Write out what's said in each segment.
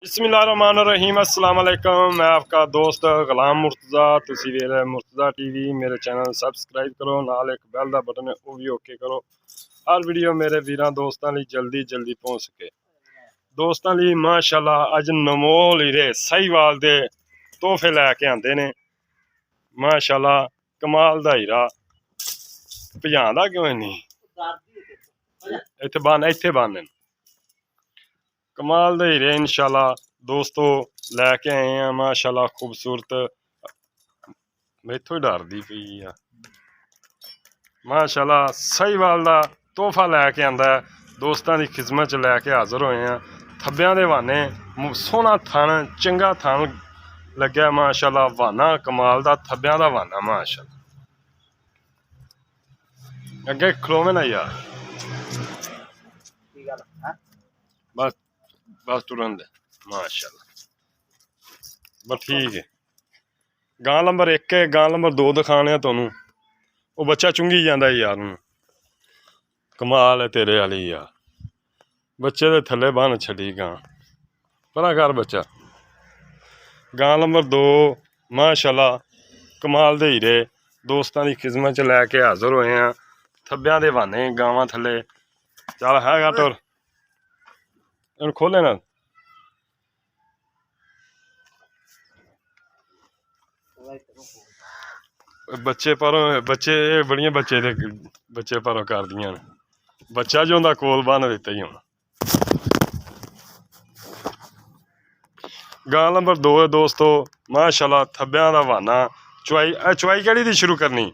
बिस्मिल्लाहिर्रहमानिर्रहीम अस्सलाम वालेकुम। मैं आपका दोस्त गुलाम मुर्तज़ा। तुसी वेख रहे मुर्तज़ा टीवी। मेरे चैनल सबसक्राइब करो, नाल एक बैल का बटन है वो भी ओके करो। हर वीडियो मेरे वीरां दोस्तां लई जल्दी जल्दी पहुंच सके। दोस्तां लई माशाल्लाह अज नमोल हीरे साहीवाल दे तोहफे लैके आंदे ने। माशाल्लाह कमाल दा हीरा भजांदा क्यों नहीं इत्थे बन कमाल दे हीरे इंशाल्लाह दोस्तों लैके आए हैं। माशाल्लाह खूबसूरत मैथों ही डरदी पई आ। माशाल्लाह साहीवाल दा तोहफा लैके आंदा है। दोस्तां दी खिदमत च लैके हाज़र होए हैं। थब्बियां दे वाने सोहना थन चंगा थन लग्या। माशाल्लाह वाना कमाल दा थब्बियां दा वाना माशाल्लाह। अगे खलोवे ना यार बस बस तुरंत दे माशाल्लाह बस ठीक है। गां नंबर 1 है, गां नंबर 2 दिखाने तुहानू। वो बच्चा चुंगी जाता यार कमाल है तेरे वाली यार। बच्चे दे थले बन छड़ी गां परा कर बच्चा। गां नंबर 2 माशाल्लाह कमाल दे हीरे दोस्तां दी खिदमत च लैके हाज़र होए हैं। थब्बियां दे बहाने गावां थले चल है घट और इन खोले ना बच्चे परों बच्चे बड़ियां बच्चे परों कर दियां ने। बच्चा जो होंदा कोल बन दिता ही हूँ। गां नंबर 2 है दोस्तों माशाल्लाह थब्बियां दा वाना। चुवाई केड़ी दी शुरू करनी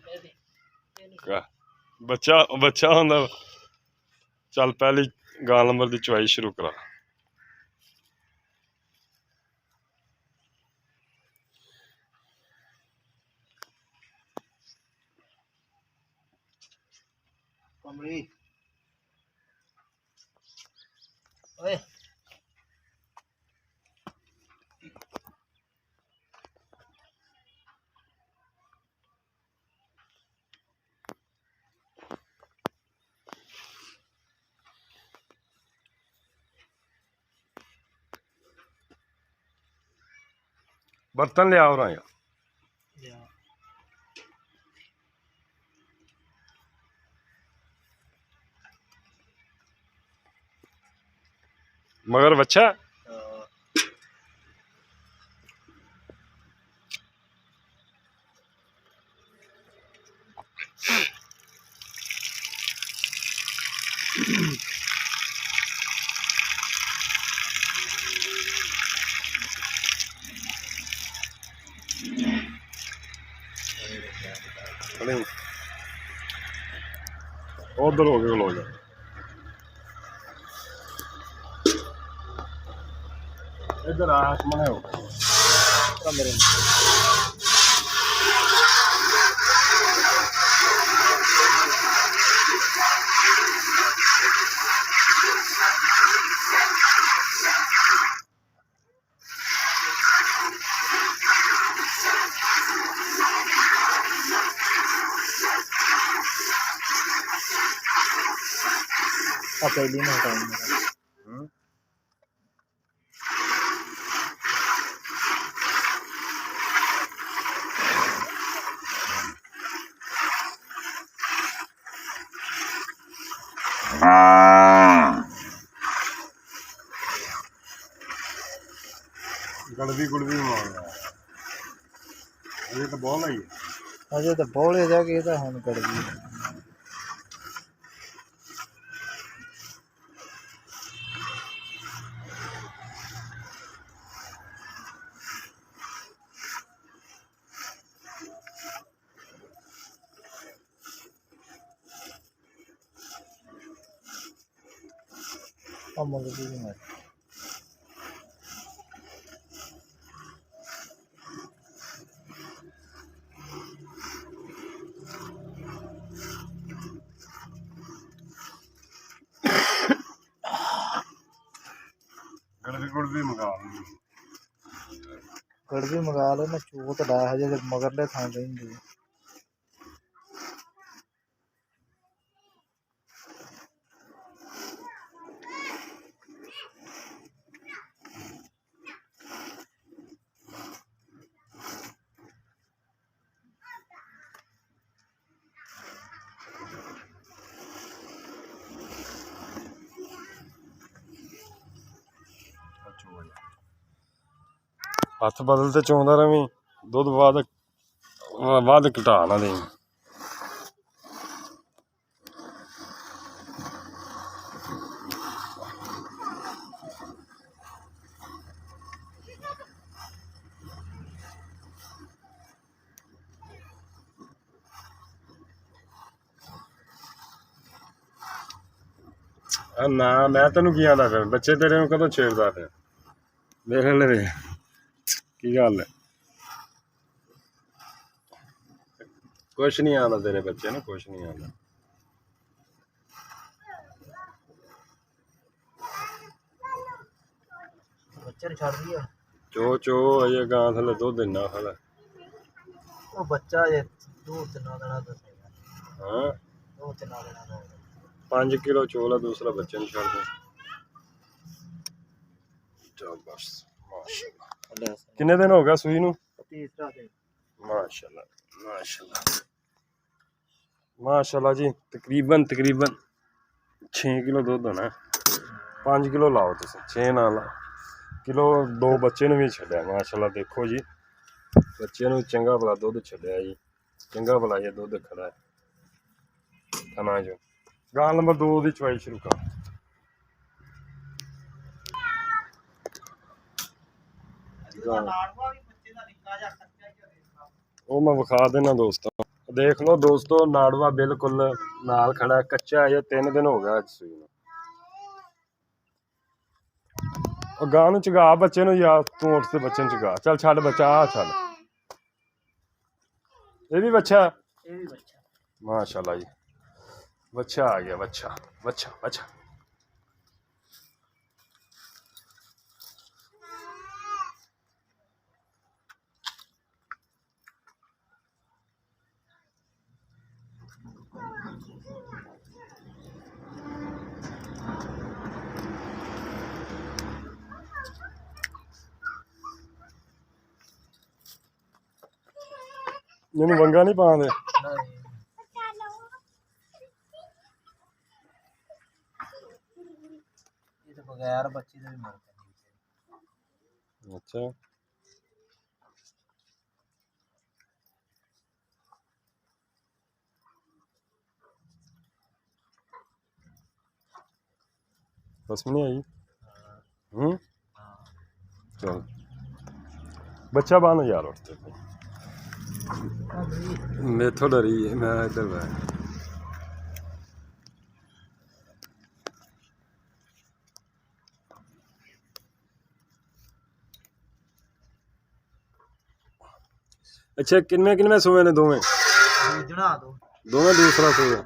बच्चा बच्चा होंदा। चल पहली गां नंबर दी चुवाई शुरू करा। बर्तन लिया और आया मगर बच्चा उधर हो गए लोग इधर आसमान हो पहली में गड़बी गुड़बी मार रहा है। अजे तो बॉल आई अजे तो बोले जाके तो हम कर दी। हम भी नहीं गड़बी गुड़बी मंगा गड़बी मंगा लो ना चूत डा हजे मगरले थां रही। ਹੱਥ ਬਦਲ ਤੇ ਚੋਂਦਾ ਰਵੀਂ, ਦੁੱਧ ਵੱਧ ਘਟਾ ਨਾ ਦੇਈਂ। ਨਾ ਮੈਂ ਤੈਨੂੰ ਕੀ ਆਂਦਾ ਫਿਰ, ਬੱਚੇ ਤੇਰੇ ਨੂੰ ਕਦੋਂ ਛੇੜਦਾ ਫਿਰ? ਦੇਖ ਲੈ ਵੇ ਕੀ ਗੱਲ ਹੈ। ਕੁਛ ਨਹੀਂ ਆਉਂਦਾ ਤੇਰੇ ਬੱਚੇ ਨੂੰ, ਕੁਛ ਨਹੀਂ ਆਉਂਦਾ। ਬੱਚੇ ਨੂੰ ਛੱਡ ਦਈਏ। ਚੋ ਅਜੇ ਗਾਂ ਥੱਲੇ ਦੁੱਧ ਇੰਨਾ ਖੜਾ। ਉਹ ਬੱਚਾ ਜੇ 2-3 ਦਿਨਾਂ ਦਾ ਸਹੀ। ਹਾਂ 2-3 ਦਿਨਾਂ ਦਾ 5 ਕਿਲੋ ਚੋਲਾ, ਦੂਸਰਾ ਬੱਚੇ ਨੂੰ ਛੱਡ ਦੇ। ਚੱਲ ਬਸ ਮਾਸ਼ਾਅੱਲਾ। ਕਿੰਨੇ ਦਿਨ ਹੋ ਗਿਆ ਸੂਈ ਨੂੰ? ਤੀਸਰਾ ਦਿਨ। ਮਾਸ਼ਾਅੱਲਾ ਮਾਸ਼ਾਅੱਲਾ ਮਾਸ਼ਾਅੱਲਾ ਜੀ। ਤਕਰੀਬਨ 6 ਕਿਲੋ ਦੁੱਧ ਹੋਣਾ। 5 ਕਿਲੋ ਲਾਓ ਤੁਸੀਂ, 6 ਨਾਲ ਕਿਲੋ। 2 ਬੱਚੇ ਨੂੰ ਵੀ ਛੱਡਿਆ ਮਾਸ਼ਾਅੱਲਾ। ਦੇਖੋ ਜੀ ਬੱਚੇ ਨੂੰ ਚੰਗਾ ਭਲਾ ਦੁੱਧ ਛੱਡਿਆ ਜੀ, ਚੰਗਾ ਭਲਾ ਇਹ ਦੁੱਧ ਖੜਾ ਹੈ ਥਣਾ ਜੋ। ਗਾਂ ਨੰਬਰ 2 ਦੀ ਚਵਾਈ ਸ਼ੁਰੂ ਕਰ। ਉਹ ਮੈਂ ਵਿਖਾ ਦੇਣਾ ਦੋਸਤੋ, ਦੇਖ ਲਓ ਦੋਸਤੋ। ਨਾੜਵਾ ਬਿਲਕੁਲ ਨਾਲ ਖੜਾ, ਕੱਚਾ ਹੈ। 3 ਦਿਨ ਹੋ ਗਿਆ ਅੱਜ ਸੂਈ ਨੂੰ। ਉਹ ਗਾਂ ਨੂੰ ਚਗਾ ਬੱਚੇ ਨੂੰ, ਯਾਰ ਤੂੰ ਉੱਠ ਤੇ ਬੱਚੇ ਨੂੰ ਚਗਾ। ਚੱਲ ਛੱਡ ਬੱਚਾ, ਆ ਛੱਡ। ਇਹ ਵੀ ਬੱਚਾ, ਇਹ ਵੀ ਬੱਚਾ ਮਾਸ਼ਾਅੱਲਾ ਜੀ। ਬੱਚਾ ਆ ਗਿਆ, ਬੱਚਾ ਬੱਚਾ ਬੱਚਾ। ਇਹਨੂੰ ਵੰਗਾ ਨਹੀਂ ਪਾਉਂਦੇ। ਇਹ ਤਾਂ ਬਗੈਰ ਬੱਚੇ ਦੇ ਵੀ ਮਰ ਜਾਂਦੀ। ਅੱਛਾ ਬਸ ਨਹੀਂ ਆਈ। चल बच्चा बानो यार उठते मैं तो डरी है। मैं इधर बैठ अच्छा किनमें सोए ने दोवें दोवें दूसरा सोए।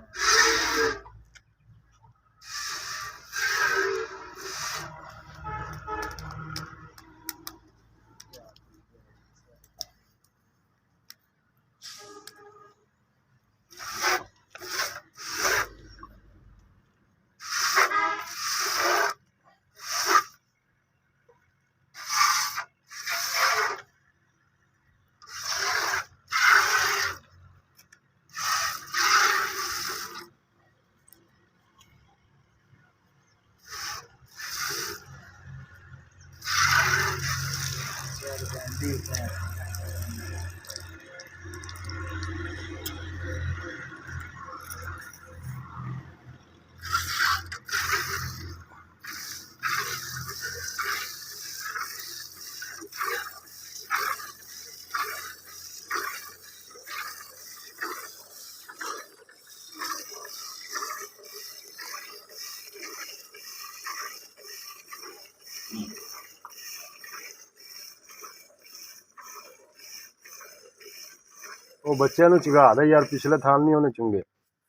ਉਹ ਬੱਚਿਆਂ ਨੂੰ ਚਗਾ ਦੇ ਯਾਰ, ਪਿਛਲੇ ਥਾਲ ਨਹੀਂ ਉਹਨੇ ਚੁੰਗੇ।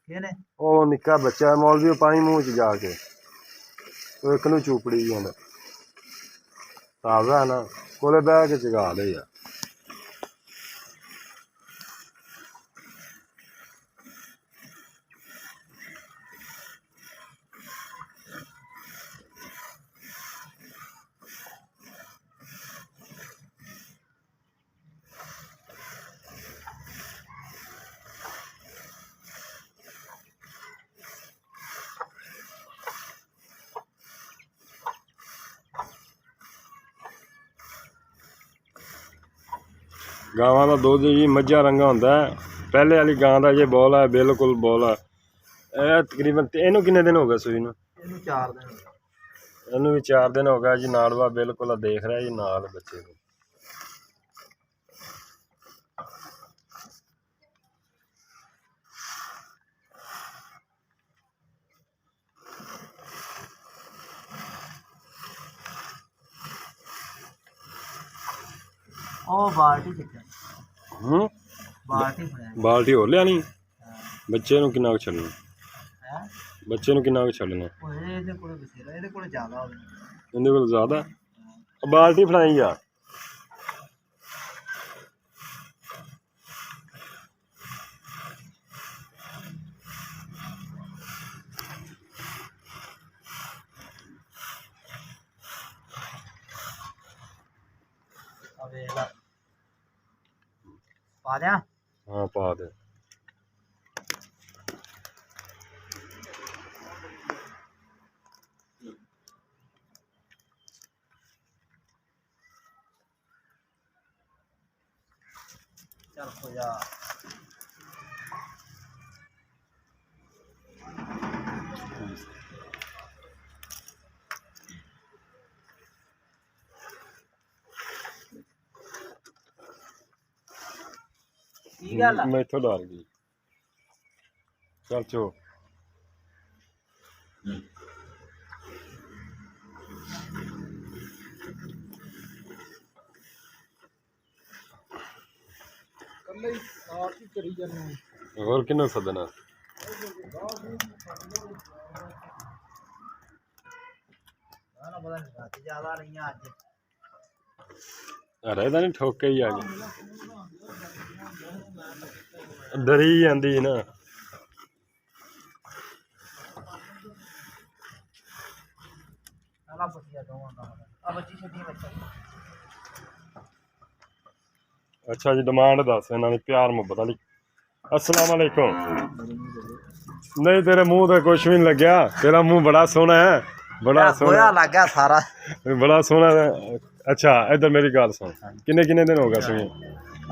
ਕਿਹਨੇ? ਉਹ ਨਿੱਕਾ ਬੱਚਾ ਮੌਲਵੀ, ਪਾਣੀ ਮੂੰਹ ਚ ਜਾ ਕੇ ਉਹ ਇੱਕ ਨੂੰ ਚੂਪੜੀ ਜਾਂਦਾ ਤਾਜ਼ਾ ਨਾ, ਕੋਲੇ ਬਹਿ ਕੇ ਚਗਾ ਦੇ ਯਾਰ। ਗਾਵਾਂ ਦਾ ਦੁੱਧ ਜੀ ਮੱਝਾਂ ਰੰਗਾ ਹੁੰਦਾ ਹੈ। ਪਹਿਲੇ ਵਾਲੀ ਗਾਂ ਦਾ ਜੇ ਬੋਲ ਹੈ ਬਿਲਕੁਲ ਬੋਲ ਹੈ। ਇਹ ਤਕਰੀਬਨ ਇਹਨੂੰ ਕਿੰਨੇ ਦਿਨ ਹੋ ਗਏ ਸੂਈ ਨੂੰ? ਇਹਨੂੰ 4 ਦਿਨ ਇਹਨੂੰ ਵੀ 4 ਦਿਨ ਹੋ ਗਿਆ ਜੀ। ਨਾੜਵਾ ਬਿਲਕੁਲ ਦੇਖ ਰਿਹਾ ਜੀ ਨਾਲ ਬੱਚੇ ਨੂੰ। ਉਹ ਬਾਲਟੀ ਕਿੱਥੇ? ਬਾਲਟੀ ਬਣਾਈ ਹੋਰ ਲਿਆਣੀ। ਬੱਚੇ ਨੂੰ ਕਿੰਨਾ ਕੁ ਛੱਡਣਾ? ਹੈ ਬੱਚੇ ਨੂੰ ਕਿੰਨਾ ਕੁ ਛੱਡਣਾ? ਉਹ ਇਹਦੇ ਕੋਲ ਬਥੇਰਾ, ਇਹਦੇ ਕੋਲ ਜ਼ਿਆਦਾ ਹੋਵੇ। ਇਹਦੇ ਕੋਲ ਜ਼ਿਆਦਾ? ਬਾਲਟੀ ਫੜਾਈ ਯਾਰ। ਵੇਖ ਲਾ ਪਾ ਦਿਆਂ? ਹਾਂ ਪਾ ਦੇ। ਚੱਲ ਹੋ ਜਾ। ਕੀ ਗੱਲ ਆ? ਮੈਂ ਇੱਥੋਂ ਡਰ ਗਈ। ਚੱਲ ਚੋ ਕੱਲੇ ਆਪ ਹੀ ਕਰੀ ਜਾਂਦੇ। ਹੋਰ ਕਿਹਨੂੰ ਸੱਦਣਾ? ਨਾ ਪਤਾ ਨਹੀਂ ਰਾਤ ਜ਼ਿਆਦਾ ਰਹੀਆਂ ਅੱਜ। ਰਹਿਦਾ ਨਹੀਂ ਠੋਕ ਕੇ ਹੀ ਆ ਗਏ। ਡਰੀ ਜਾਂਦੀ ਨਾ। ਆਲਾ ਬੱਚਿਆ ਦੋਵਾਂ ਦਾ ਆ ਬੱਚੀ ਛੱਡੀ ਬੱਚਾ। ਅੱਛਾ ਜੀ ਡਿਮਾਂਡ ਦੱਸ ਇਹਨਾਂ ਦੀ ਪਿਆਰ ਮੁਹੱਬਤ ਵਾਲੀ। अस्सलाम वालेकुम। नहीं तेरे मुंह ਤੇ ਕੁਛ ਵੀ ਨਹੀਂ ਲੱਗਿਆ। ਤੇਰਾ ਮੂੰਹ ਬੜਾ ਸੋਹਣਾ ਹੈ। ਬੜਾ ਸੋਹਣਾ ਲੱਗਾ ਸਾਰਾ। ਬੜਾ ਸੋਹਣਾ ਹੈ। ਅੱਛਾ ਇੱਧਰ ਮੇਰੀ ਗੱਲ ਸੁਣ। ਕਿੰਨੇ ਕਿੰਨੇ ਦਿਨ ਹੋ ਗਏ ਸੂਈ?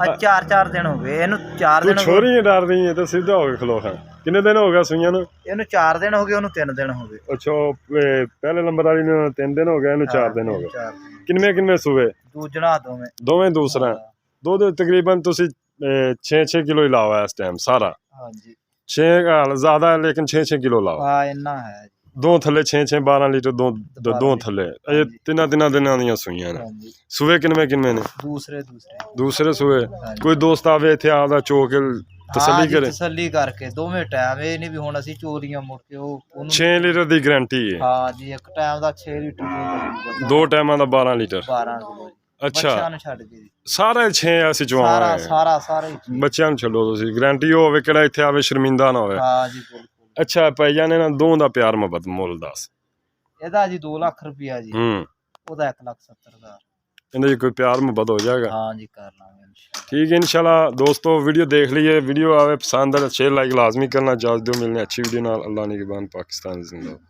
ਅੱਜ 4 ਦਿਨ ਹੋ ਗਏ ਇਹਨੂੰ। 4 ਤੂੰ ਦਿਨ ਛੋਰੀ ਨਹੀਂ ਡਰਦੀ ਹੈ ਤੇ ਸਿੱਧਾ ਹੋ ਕੇ ਖਲੋ ਖਾਂ। ਕਿੰਨੇ ਦਿਨ ਹੋ ਗਏ ਸੂਈਆਂ ਨੂੰ? ਇਹਨੂੰ 4 ਦਿਨ ਹੋ ਗਏ, ਉਹਨੂੰ 3 ਦਿਨ ਹੋ ਗਏ। ਅੱਛਾ ਪਹਿਲੇ ਨੰਬਰ ਵਾਲੀ ਨੂੰ 3 ਦਿਨ ਹੋ ਗਏ, ਇਹਨੂੰ 4 ਦਿਨ ਹੋ ਗਏ। ਕਿੰਨੇ ਕਿੰਨੇ ਸੂਏ? ਦੂਜਣਾ ਦੋਵੇਂ ਦੂਸਰਾ। ਦੁੱਧ ਤਕਰੀਬਨ ਤੁਸੀਂ 6 ਕਿਲੋ ਹੀ ਲਾਵਾ ਇਸ ਟਾਈਮ ਸਾਰਾ। ਹਾਂਜੀ 6 ਜ਼ਿਆਦਾ ਹੈ ਲੇਕਿਨ 6 ਕਿਲੋ ਲਾਵਾ। ਹਾਂ ਇੰਨਾ ਹੈ। ਦੋ ਥੱਲੇ 6 12 ਲੀਟਰ ਦੋ ਥੱਲੇ। ਇਹ ਤਿੰਨਾਂ ਦਿਨਾਂ ਦੀਆਂ ਸੂਈਆਂ ਨੇ। ਹਾਂਜੀ ਸੂਏ ਕਿੰਨੇ ਨੇ? ਦੂਸਰੇ ਸੂਏ। ਕੋਈ ਦੋਸਤ ਆਵੇ ਇੱਥੇ ਆਪਦਾ ਚੋ ਕੇ ਤਸੱਲੀ ਕਰੇ। ਤਸੱਲੀ ਕਰਕੇ ਦੋਵੇਂ ਟਾਈਮ। ਇਹ ਨਹੀਂ ਵੀ ਹੁਣ ਅਸੀਂ ਚੋਰੀਆਂ ਮੁੜ ਕੇ ਉਹਨੂੰ 6 ਲੀਟਰ ਦੀ ਗਾਰੰਟੀ ਹੈ। ਹਾਂ ਜੀ ਇੱਕ ਟਾਈਮ ਦਾ 6 ਲੀਟਰ ਦੁੱਧ। ਦੋ ਟਾਈਮਾਂ ਦਾ 12 ਲੀਟਰ। 12 ਕਿਲੋ। ਅੱਛਾ ਬੱਚਿਆਂ ਨੂੰ ਛੱਡ ਕੇ ਸਾਰੇ 6 ਅਸੀਂ ਚਵਾਵਾਂਗੇ। ਸਾਰੇ ਬੱਚਿਆਂ ਨੂੰ ਛੱਡੋ ਤੁਸੀਂ। ਗਾਰੰਟੀ ਉਹ ਹੋਵੇ ਕਿਹੜਾ ਇੱਥੇ ਆਵੇ ਸ਼ਰਮਿੰਦਾ ਨਾ ਹੋਵੇ। ਹਾਂ ਜੀ ਬਿਲਕੁਲ। ਅੱਛਾ ਭਾਈ ਜਾਨ ਇਹਨਾਂ ਦੋਵਾਂ ਦਾ ਪਿਆਰ ਮੁਹੱਬਤ ਮੁੱਲ ਦੱਸ। ਇਹਦਾ ਜੀ 2 ਲੱਖ ਰੁਪਇਆ ਜੀ। ਉਹਦਾ 1,70,000। ਇਹਦੇ ਚ ਕੋਈ ਪਿਆਰ ਮੁਹੱਬਤ ਹੋ ਜਾਏਗਾ? ਹਾਂ ਜੀ ਕਰ ਲਾਂਗੇ इंशाल्लाह। ठीक है इंशाल्लाह। दोस्तों वीडियो देख लीजिए। वीडियो आवे पसंद है शेयर लाइक लाजमी करना। इजाज़त दो। मिलने अच्छी वीडियो नाल। अल्लाह निगहबान। पाकिस्तान जिंदाबाद।